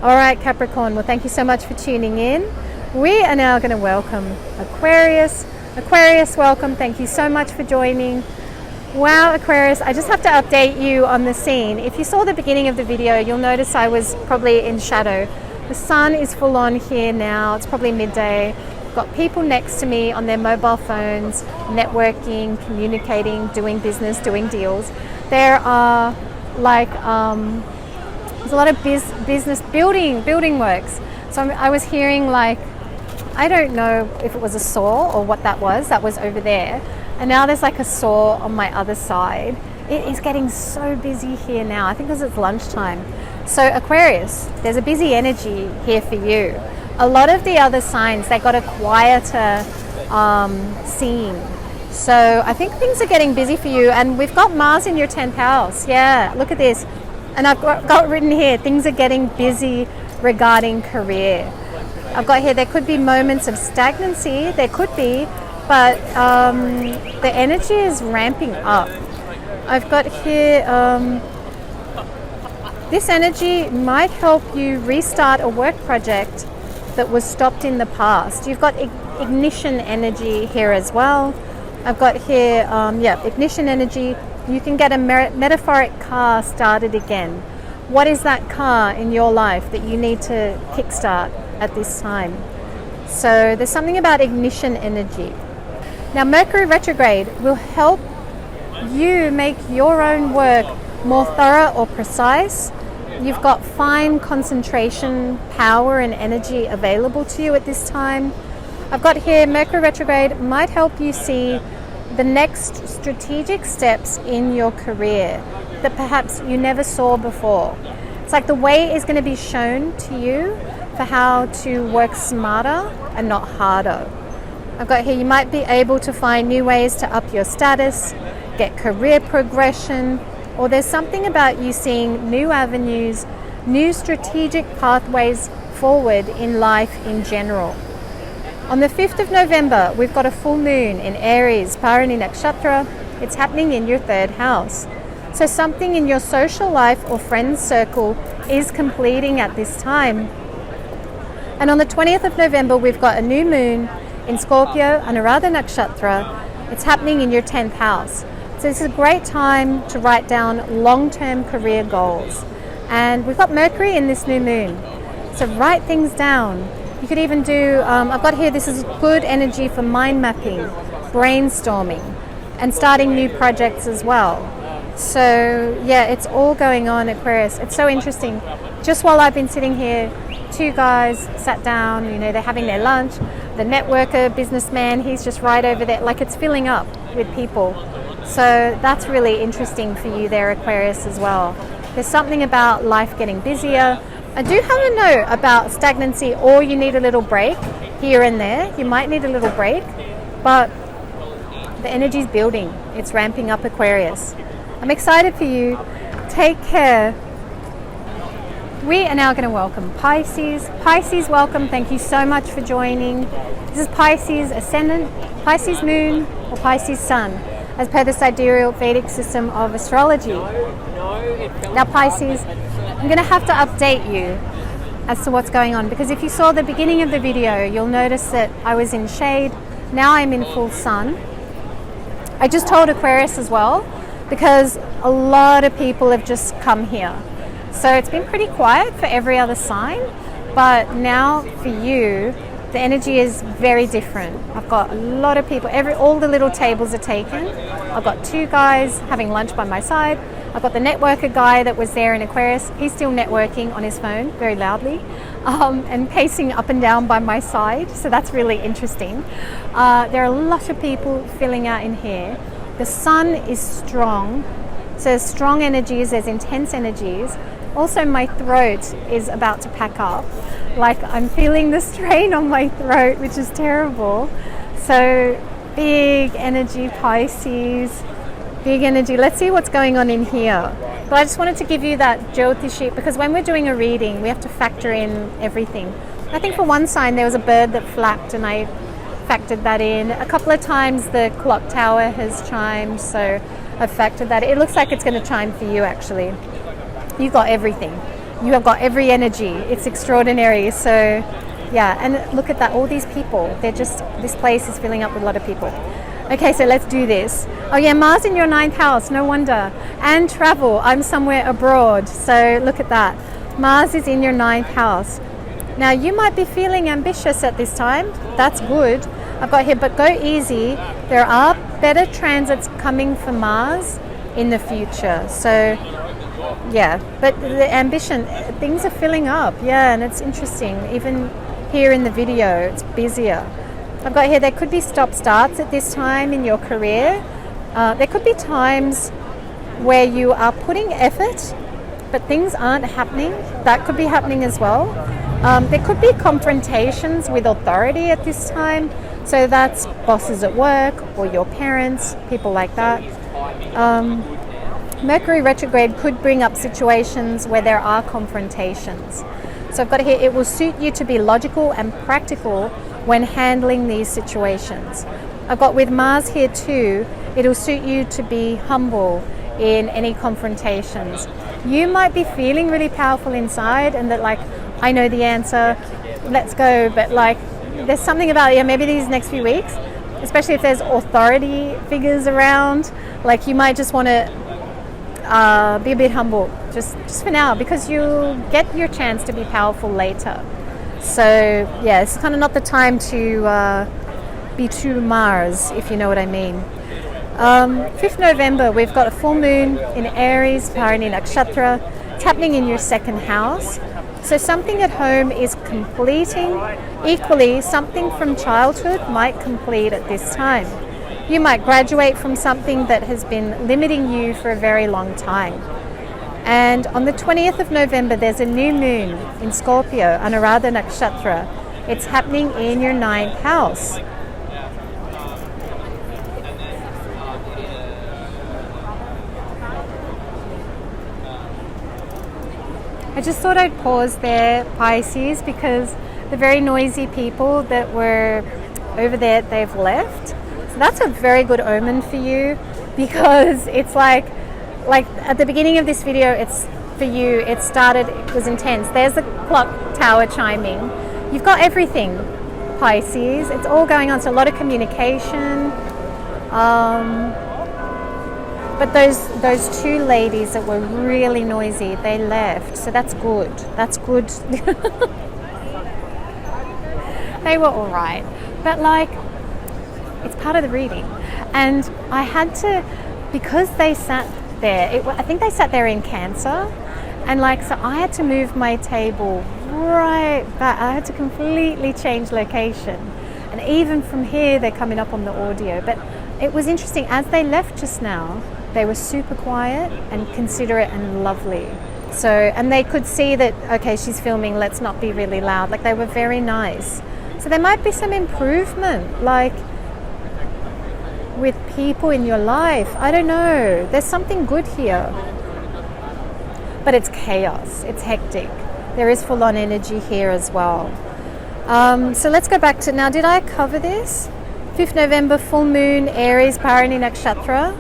Speaker 1: All right, Capricorn, well, thank you so much for tuning in. We are now going to welcome Aquarius. Aquarius, welcome. Thank you so much for joining. Wow, Aquarius, I just have to update you on the scene. If you saw the beginning of the video, you'll notice I was probably in shadow. The sun is full on here now. It's probably midday. I've got people next to me on their mobile phones, networking, communicating, doing business, doing deals. There are there's a lot of business building works. So I was hearing I don't know if it was a saw or what that was over there. And now there's a saw on my other side. It is getting so busy here now. I think because it's lunchtime. So Aquarius, there's a busy energy here for you. A lot of the other signs, they got a quieter scene. So I think things are getting busy for you. And we've got Mars in your 10th house. Yeah, look at this. And I've got written here, things are getting busy regarding career. I've got here, there could be moments of stagnancy. There could be, but the energy is ramping up. I've got here, this energy might help you restart a work project that was stopped in the past. You've got ignition energy here as well. I've got here, ignition energy. You can get a metaphoric car started again. What is that car in your life that you need to kickstart at this time? So there's something about ignition energy. Now, Mercury Retrograde will help you make your own work more thorough or precise. You've got fine concentration, power and energy available to you at this time. I've got here Mercury Retrograde might help you see the next strategic steps in your career that perhaps you never saw before. It's like the way is going to be shown to you for how to work smarter and not harder. I've got here you might be able to find new ways to up your status, get career progression, or there's something about you seeing new avenues, new strategic pathways forward in life in general. On the 5th of November, we've got a full moon in Aries, Parani Nakshatra. It's happening in your 3rd house. So something in your social life or friends circle is completing at this time. And on the 20th of November, we've got a new moon in Scorpio, Anuradha Nakshatra. It's happening in your 10th house. So this is a great time to write down long-term career goals. And we've got Mercury in this new moon. So write things down. You could even do, I've got here, this is good energy for mind mapping, brainstorming, and starting new projects as well. So yeah, it's all going on, Aquarius. It's so interesting. Just while I've been sitting here, 2 guys sat down, they're having their lunch. The networker, businessman, he's just right over there. Like, it's filling up with people. So that's really interesting for you there, Aquarius, as well. There's something about life getting busier. I do have a note about stagnancy, or you need a little break here and there. You might need a little break, but the energy's building. It's ramping up, Aquarius. I'm excited for you. Take care. We are now going to welcome Pisces. Pisces, welcome. Thank you so much for joining. This is Pisces Ascendant, Pisces Moon, or Pisces Sun, as per the sidereal Vedic system of astrology. Now, Pisces, I'm going to have to update you as to what's going on, because if you saw the beginning of the video, you'll notice that I was in shade. Now I'm in full sun. I just told Aquarius as well, because a lot of people have just come here. So it's been pretty quiet for every other sign, but now for you, the energy is very different. I've got a lot of people, all the little tables are taken. I've got 2 guys having lunch by my side. I've got the networker guy that was there in Aquarius. He's still networking on his phone very loudly and pacing up and down by my side. So that's really interesting. There are a lot of people filling out in here. The sun is strong. So there's strong energies, there's intense energies. Also, my throat is about to pack up. Like, I'm feeling the strain on my throat, which is terrible. So big energy, Pisces. Big energy. Let's see what's going on in here. But I just wanted to give you that Jyotishi, because when we're doing a reading, we have to factor in everything. I think for one sign there was a bird that flapped, and I factored that in. A couple of times the clock tower has chimed, so I've factored that. It looks like it's going to chime for you, actually. You've got everything. You have got every energy. It's extraordinary. So yeah, and look at that. All these people. This place is filling up with a lot of people. Okay, so let's do this. Oh yeah, Mars in your 9th house, no wonder. And travel, I'm somewhere abroad. So look at that. Mars is in your 9th house. Now you might be feeling ambitious at this time. That's good. I've got here, but go easy. There are better transits coming for Mars in the future. So yeah, but the ambition, things are filling up. Yeah, and it's interesting. Even here in the video, it's busier. I've got here, there could be stop-starts at this time in your career. There could be times where you are putting effort, but things aren't happening. That could be happening as well. There could be confrontations with authority at this time. So that's bosses at work or your parents, people like that. Mercury retrograde could bring up situations where there are confrontations. So I've got here, it will suit you to be logical and practical when handling these situations. I've got with Mars here too, it'll suit you to be humble in any confrontations. You might be feeling really powerful inside and that, like, I know the answer, let's go, but like there's something about, yeah, maybe these next few weeks, especially if there's authority figures around, like you might just want to be a bit humble just for now, because you'll get your chance to be powerful later. So yeah, it's kind of not the time to be too Mars, if you know what I mean. 5th November, we've got a full moon in Aries, Parani Nakshatra. It's happening in your second house. So something at home is completing. Equally, something from childhood might complete at this time. You might graduate from something that has been limiting you for a very long time. And on the 20th of November, there's a new moon in Scorpio, Anuradha Nakshatra. It's happening in your 9th house. I just thought I'd pause there, Pisces, because the very noisy people that were over there, they've left. So that's a very good omen for you, because it's like at the beginning of this video, it's for you, it was intense. There's the clock tower chiming. You've got everything, Pisces. It's all going on, so a lot of communication. But those two ladies that were really noisy, they left. So that's good. That's good. They were all right. But like, it's part of the reading. And I had to, because they sat there, I think they sat there in Cancer. And like, so I had to move my table right back. I had to completely change location. And even from here, they're coming up on the audio. But it was interesting, as they left just now, they were super quiet and considerate and lovely. So, and they could see that, okay, she's filming, let's not be really loud. Like, they were very nice. So there might be some improvement, like with people in your life. I don't know. There's something good here. But it's chaos. It's hectic. There is full-on energy here as well. So let's go back to, now did I cover this? 5th November, full moon, Aries, Bharani Nakshatra.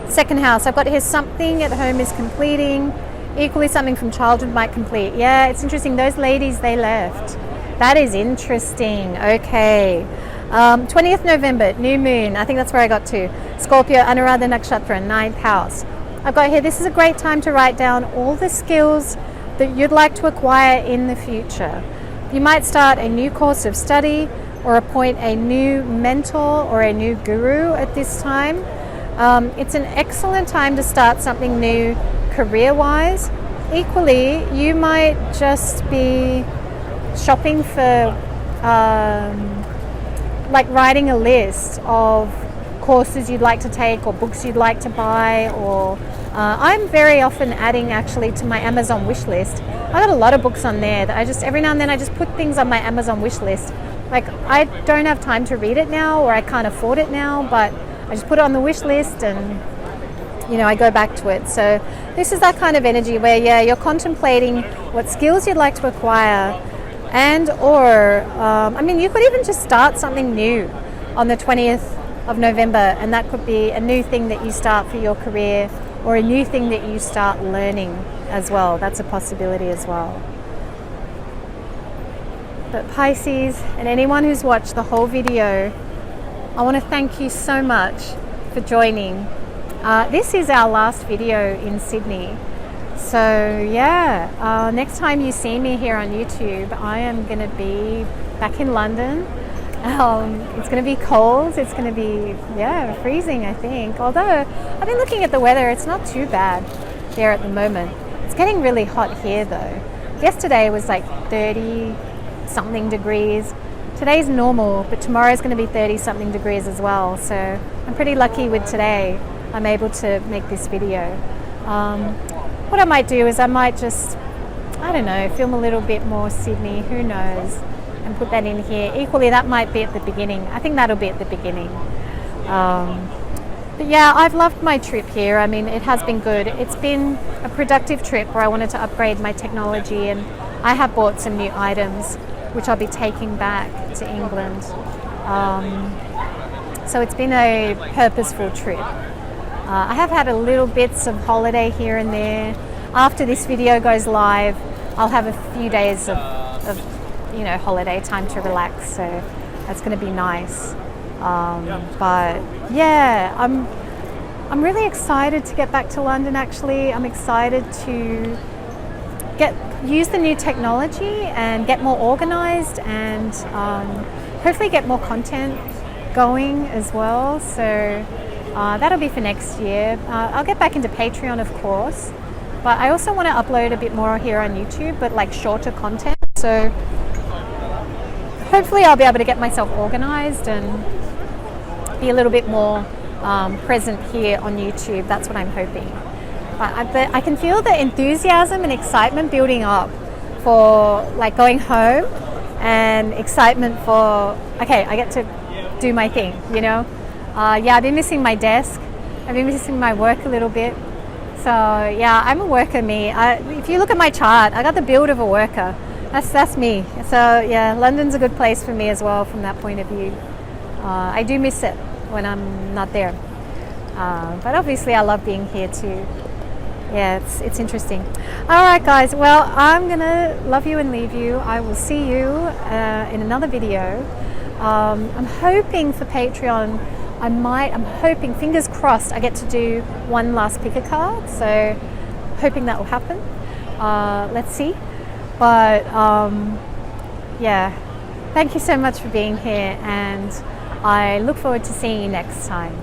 Speaker 1: Second house, I've got here something at home is completing. Equally, something from childhood might complete. Yeah, it's interesting. Those ladies, they left. That is interesting. Okay. 20th November, new moon. I think that's where I got to. Scorpio, Anuradha Nakshatra, 9th house. I've got here, this is a great time to write down all the skills that you'd like to acquire in the future. You might start a new course of study or appoint a new mentor or a new guru at this time. It's an excellent time to start something new career-wise. Equally, you might just be shopping for, like writing a list of courses you'd like to take or books you'd like to buy, or I'm very often adding actually to my Amazon wish list. I've got a lot of books on there that I just, every now and then I just put things on my Amazon wish list. Like, I don't have time to read it now, or I can't afford it now, but I just put it on the wish list and, you know, I go back to it. So this is that kind of energy where, yeah, you're contemplating what skills you'd like to acquire, and or, I mean, you could even just start something new on the 20th of November, and that could be a new thing that you start for your career, or a new thing that you start learning as well. That's a possibility as well. But Pisces, and anyone who's watched the whole video, I want to thank you so much for joining. This is our last video in Sydney. So yeah, next time you see me here on YouTube, I am going to be back in London. It's going to be cold. It's going to be, yeah, freezing, I think. Although I've been looking at the weather, it's not too bad there at the moment. It's getting really hot here though. Yesterday was like 30 something degrees. Today's normal, but tomorrow's going to be 30 something degrees as well. So I'm pretty lucky with today. I'm able to make this video. What I might do is I might just, I don't know, film a little bit more Sydney, who knows, and put that in here. Equally, that might be at the beginning. I think that'll be at the beginning. But yeah, I've loved my trip here. I mean, it has been good. It's been a productive trip where I wanted to upgrade my technology, and I have bought some new items which I'll be taking back to England. So it's been a purposeful trip. I have had a little bits of holiday here and there. After this video goes live, I'll have a few days of you know, holiday time to relax. So that's going to be nice. But yeah, I'm really excited to get back to London. Actually, I'm excited to use the new technology and get more organized, and hopefully get more content going as well. So that'll be for next year. I'll get back into Patreon, of course, But I also want to upload a bit more here on YouTube, but like shorter content. So hopefully I'll be able to get myself organized and be a little bit more present here on YouTube. That's what I'm hoping. But I can feel the enthusiasm and excitement building up for like going home, and excitement for, okay, I get to do my thing, you know. Yeah, I've been missing my desk. I've been missing my work a little bit. So yeah, I'm a worker, me. If you look at my chart, I got the build of a worker. That's me. So yeah, London's a good place for me as well from that point of view. I do miss it when I'm not there. But obviously I love being here too. Yeah, it's interesting. All right, guys. Well, I'm gonna love you and leave you. I will see you in another video. I'm hoping for Patreon, I'm hoping, fingers crossed, I get to do one last pick a card. So hoping that will happen. Let's see. But yeah, thank you so much for being here, and I look forward to seeing you next time.